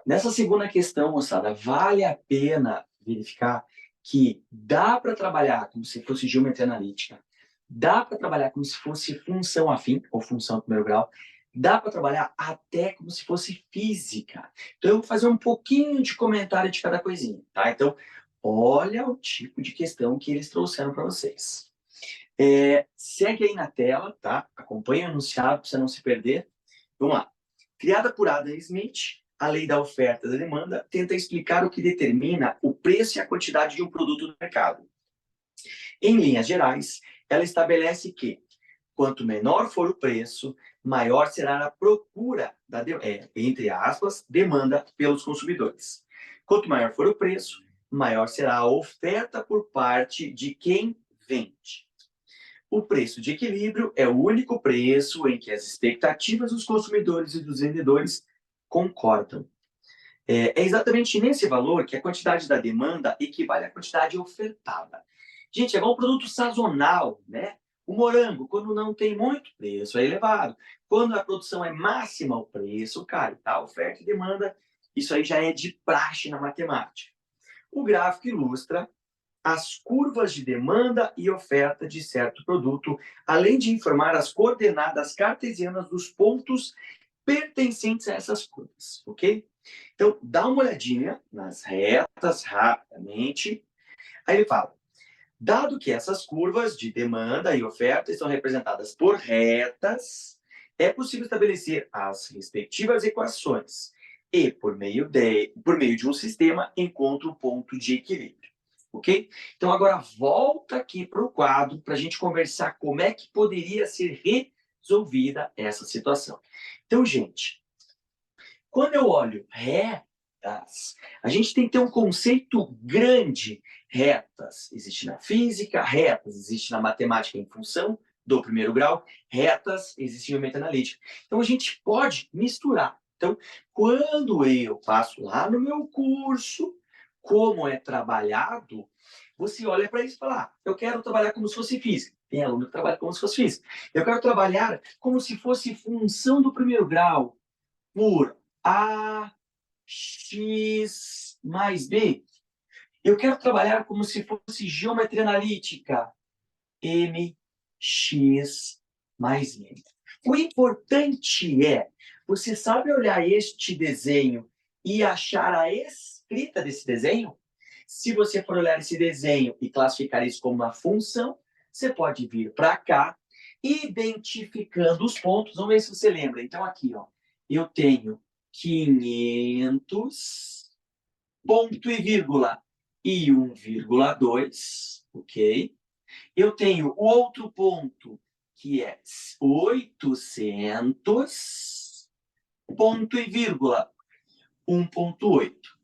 Nessa segunda questão, moçada, vale a pena verificar que dá para trabalhar como se fosse geometria analítica, dá para trabalhar como se fosse função afim, ou função primeiro grau, dá para trabalhar até como se fosse física. Então, eu vou fazer um pouquinho de comentário de cada coisinha, tá? Então, olha o tipo de questão que eles trouxeram para vocês. Segue aí na tela, tá? Acompanha o enunciado para você não se perder. Vamos lá. Criada por Adam Smith, a lei da oferta e da demanda tenta explicar o que determina o preço e a quantidade de um produto no mercado. Em linhas gerais, ela estabelece que, quanto menor for o preço, maior será a procura da, entre aspas, demanda pelos consumidores. Quanto maior for o preço, maior será a oferta por parte de quem vende. O preço de equilíbrio é o único preço em que as expectativas dos consumidores e dos vendedores concordam. É exatamente nesse valor que a quantidade da demanda equivale à quantidade ofertada. Gente, é igual um produto sazonal, né? O morango, quando não tem muito, preço é elevado. Quando a produção é máxima, o preço cai, tá? Oferta e demanda, isso aí já é de praxe na matemática. O gráfico ilustra as curvas de demanda e oferta de certo produto, além de informar as coordenadas cartesianas dos pontos pertencentes a essas curvas, ok? Então, dá uma olhadinha nas retas rapidamente. Aí ele fala, dado que essas curvas de demanda e oferta estão representadas por retas, é possível estabelecer as respectivas equações e, por meio de um sistema, encontra o ponto de equilíbrio. Ok? Então, agora volta aqui para o quadro para a gente conversar como é que poderia ser resolvida essa situação. Então, gente, quando eu olho retas, a gente tem que ter um conceito grande. Retas existe na física, retas existe na matemática em função do primeiro grau, retas existem no meta-analítica. Então, a gente pode misturar. Então, quando eu passo lá no meu curso, como é trabalhado, você olha para isso e fala, eu quero trabalhar como se fosse física. Tem aluno que trabalha como se fosse física. Eu quero trabalhar como se fosse função do primeiro grau por A, X mais B. Eu quero trabalhar como se fosse geometria analítica. M, X mais N. O importante é, você sabe olhar este desenho e achar a escrita desse desenho? Se você for olhar esse desenho e classificar isso como uma função, você pode vir para cá, identificando os pontos. Vamos ver se você lembra. Então, aqui, ó, eu tenho 500, ponto e vírgula, e 1,2, ok? Eu tenho outro ponto, que é 800, ponto e vírgula, 1,8.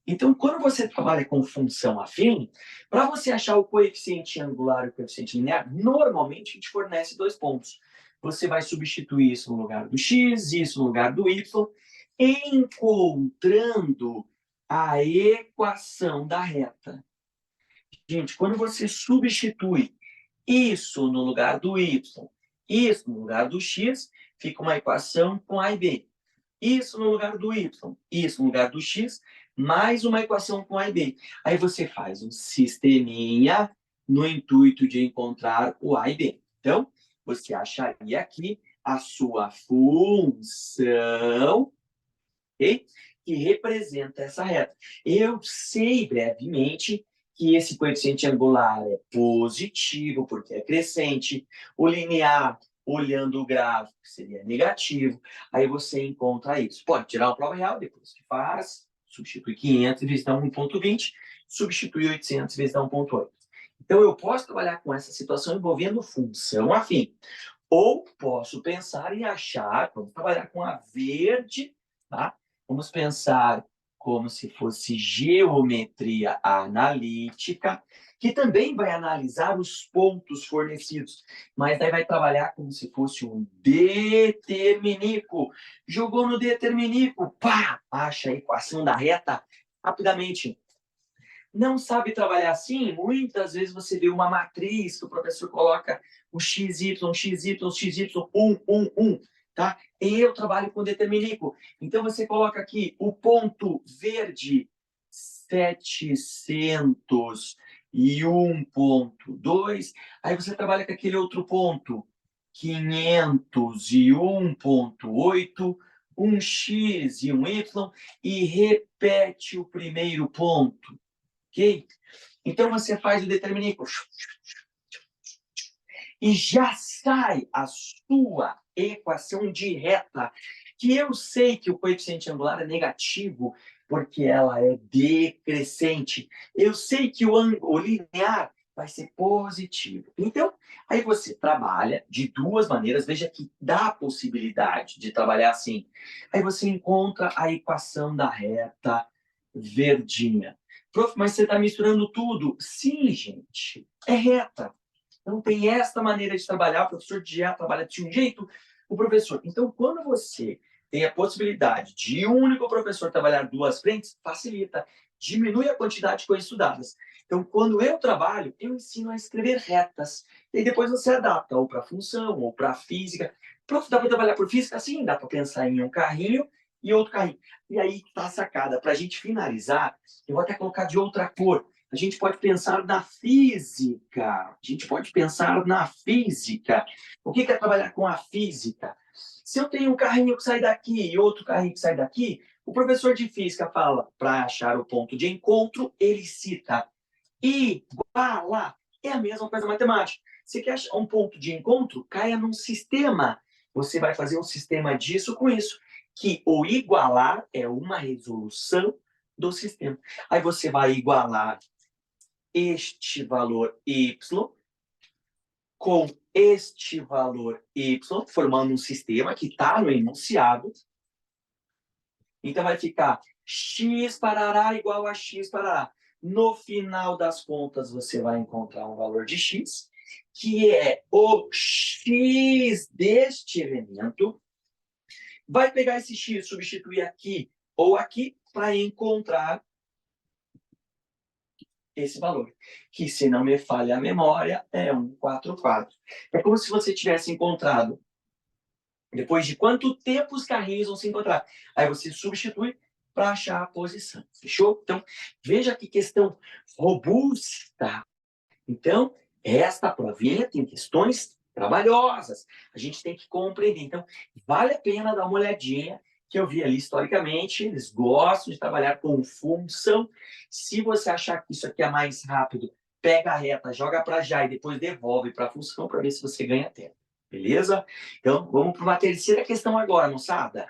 Então, quando você trabalha com função afim, para você achar o coeficiente angular e o coeficiente linear, normalmente a gente fornece dois pontos. Você vai substituir isso no lugar do x, isso no lugar do y, encontrando a equação da reta. Gente, quando você substitui isso no lugar do y, isso no lugar do x, fica uma equação com a e b. Isso no lugar do y, isso no lugar do x, mais uma equação com a e b. Aí você faz um sisteminha no intuito de encontrar o a e b. Então, você acharia aqui a sua função, ok? Que representa essa reta. Eu sei brevemente que esse coeficiente angular é positivo, porque é crescente. O linear, olhando o gráfico, seria negativo. Aí você encontra isso. Pode tirar uma prova real, depois que faz, substitui 500 vezes dá 1,20, substitui 800 vezes dá 1,8. Então, eu posso trabalhar com essa situação envolvendo função afim. Ou posso pensar e achar, vamos trabalhar com a verde, tá? Vamos pensar como se fosse geometria analítica, que também vai analisar os pontos fornecidos, mas daí vai trabalhar como se fosse um determinícuo. Jogou no determinícuo, pá, acha a equação da reta rapidamente. Não sabe trabalhar assim? Muitas vezes você vê uma matriz que o professor coloca o XY, XY, XY, 1, 1, 1. tá? Eu trabalho com determinículo. Então, você coloca aqui o ponto verde 701,2. Aí você trabalha com aquele outro ponto 501,8, um X e um Y, e repete o primeiro ponto, ok? Então, você faz o determinículo e já sai a sua equação de reta, que eu sei que o coeficiente angular é negativo, porque ela é decrescente. Eu sei que o linear vai ser positivo. Então, aí você trabalha de duas maneiras, veja que dá a possibilidade de trabalhar assim. Aí você encontra a equação da reta verdinha. Prof, mas você está misturando tudo? Sim, gente, é reta. Então, tem esta maneira de trabalhar, o professor já trabalha de um jeito, o professor. Então, quando você tem a possibilidade de um único professor trabalhar duas frentes, facilita, diminui a quantidade de coisas estudadas. Então, quando eu trabalho, eu ensino a escrever retas. E depois você adapta ou para função, ou para física. Prof, dá para trabalhar por física? Sim, dá para pensar em um carrinho e outro carrinho. E aí está a sacada. Para a gente finalizar, eu vou até colocar de outra cor. A gente pode pensar na física. A gente pode pensar na física. O que é trabalhar com a física? Se eu tenho um carrinho que sai daqui e outro carrinho que sai daqui, o professor de física fala, para achar o ponto de encontro, ele cita igualar. É a mesma coisa matemática. Você quer achar um ponto de encontro? Caia num sistema. Você vai fazer um sistema disso com isso. Que o igualar é uma resolução do sistema. Aí você vai igualar este valor y com este valor y, formando um sistema que está no enunciado. Então, vai ficar x parará igual a x parará. No final das contas, você vai encontrar um valor de x, que é o x deste elemento. Vai pegar esse x, substituir aqui ou aqui, para encontrar esse valor, que, se não me falha a memória, é 144. É como se você tivesse encontrado, depois de quanto tempo os carrinhos vão se encontrar. Aí você substitui para achar a posição. Fechou? Então, veja que questão robusta. Então, esta provinha tem questões trabalhosas. A gente tem que compreender. Então, vale a pena dar uma olhadinha, que eu vi ali historicamente, eles gostam de trabalhar com função. Se você achar que isso aqui é mais rápido, pega a reta, joga para já e depois devolve para a função para ver se você ganha tempo. Beleza? Então, vamos para uma terceira questão agora, moçada.